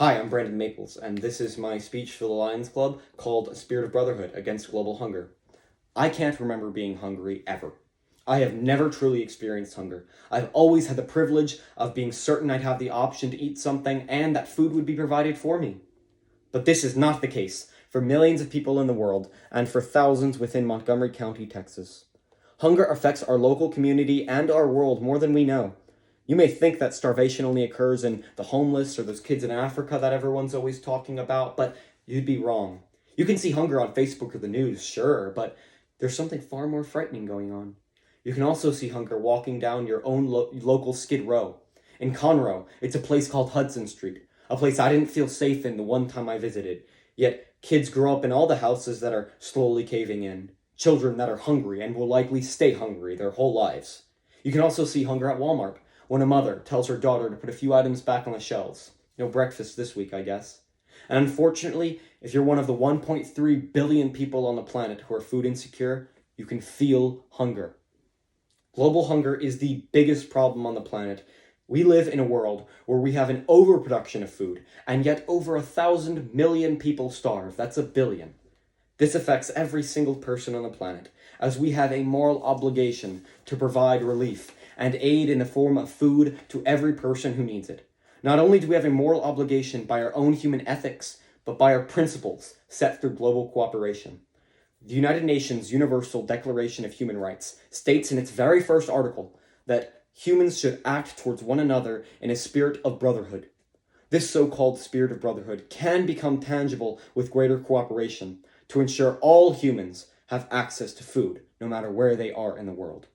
Hi, I'm Brandon Maples, and this is my speech for the Lions Club called Spirit of Brotherhood Against Global Hunger. I can't remember being hungry ever. I have never truly experienced hunger. I've always had the privilege of being certain I'd have the option to eat something and that food would be provided for me. But this is not the case for millions of people in the world and for thousands within Montgomery County, Texas. Hunger affects our local community and our world more than we know. You may think that starvation only occurs in the homeless or those kids in Africa that everyone's always talking about, but you'd be wrong. You can see hunger on Facebook or the news, sure, but there's something far more frightening going on. You can also see hunger walking down your own local Skid Row. In Conroe, it's a place called Hudson Street, a place I didn't feel safe in the one time I visited. Yet, kids grow up in all the houses that are slowly caving in. Children that are hungry and will likely stay hungry their whole lives. You can also see hunger at Walmart, when a mother tells her daughter to put a few items back on the shelves. No breakfast this week, I guess. And unfortunately, if you're one of the 1.3 billion people on the planet who are food insecure, you can feel hunger. Global hunger is the biggest problem on the planet. We live in a world where we have an overproduction of food, and yet over 1,000 million people starve. That's 1 billion. This affects every single person on the planet, as we have a moral obligation to provide relief and aid in the form of food to every person who needs it. Not only do we have a moral obligation by our own human ethics, but by our principles set through global cooperation. The United Nations Universal Declaration of Human Rights states in its very first article that humans should act towards one another in a spirit of brotherhood. This so-called spirit of brotherhood can become tangible with greater cooperation to ensure all humans have access to food, no matter where they are in the world.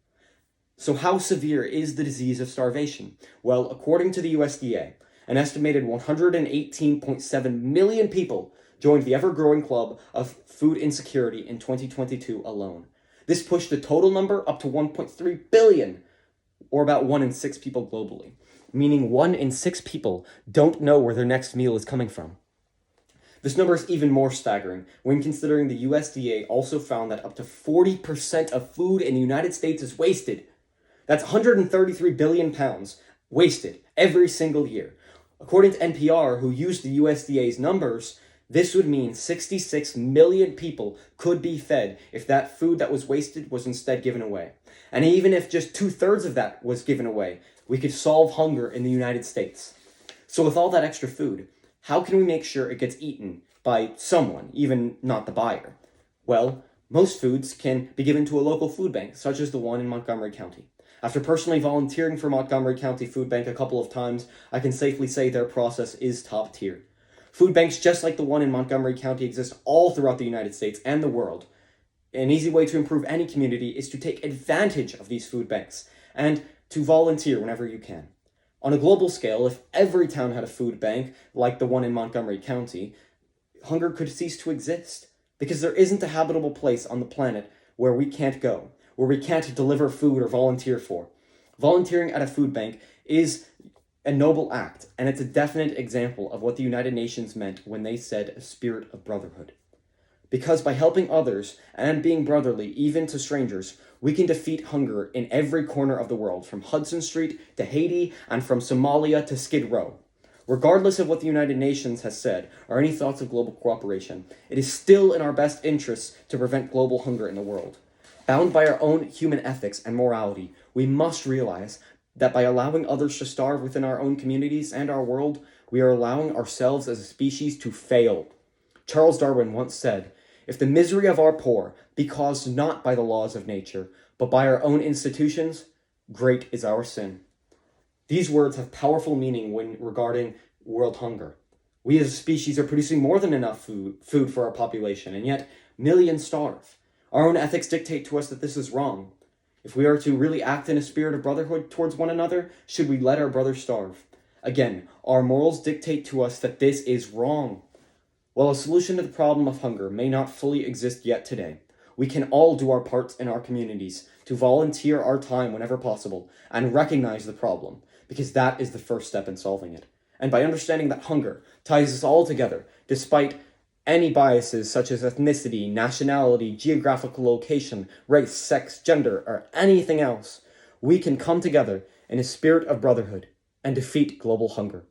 So how severe is the disease of starvation? Well, according to the USDA, an estimated 118.7 million people joined the ever-growing club of food insecurity in 2022 alone. This pushed the total number up to 1.3 billion, or about 1 in 6 people globally, meaning 1 in 6 people don't know where their next meal is coming from. This number is even more staggering when considering the USDA also found that up to 40% of food in the United States is wasted. That's 133 billion pounds wasted every single year. According to NPR, who used the USDA's numbers, this would mean 66 million people could be fed if that food that was wasted was instead given away. And even if just 2/3 of that was given away, we could solve hunger in the United States. So with all that extra food, how can we make sure it gets eaten by someone, even not the buyer? Well, most foods can be given to a local food bank, such as the one in Montgomery County. After personally volunteering for Montgomery County Food Bank a couple of times, I can safely say their process is top tier. Food banks just like the one in Montgomery County exist all throughout the United States and the world. An easy way to improve any community is to take advantage of these food banks and to volunteer whenever you can. On a global scale, if every town had a food bank like the one in Montgomery County, hunger could cease to exist because there isn't a habitable place on the planet where we can't go, where we can't deliver food or volunteer for. Volunteering at a food bank is a noble act, and it's a definite example of what the United Nations meant when they said a spirit of brotherhood. Because by helping others and being brotherly, even to strangers, we can defeat hunger in every corner of the world, from Hudson Street to Haiti and from Somalia to Skid Row. Regardless of what the United Nations has said or any thoughts of global cooperation, it is still in our best interests to prevent global hunger in the world. Bound by our own human ethics and morality, we must realize that by allowing others to starve within our own communities and our world, we are allowing ourselves as a species to fail. Charles Darwin once said, "If the misery of our poor be caused not by the laws of nature, but by our own institutions, great is our sin." These words have powerful meaning when regarding world hunger. We as a species are producing more than enough food for our population, and yet millions starve. Our own ethics dictate to us that this is wrong. If we are to really act in a spirit of brotherhood towards one another, should we let our brothers starve? Again, our morals dictate to us that this is wrong. While a solution to the problem of hunger may not fully exist yet today, we can all do our parts in our communities to volunteer our time whenever possible and recognize the problem, because that is the first step in solving it. And by understanding that hunger ties us all together, despite any biases such as ethnicity, nationality, geographical location, race, sex, gender, or anything else, we can come together in a spirit of brotherhood and defeat global hunger.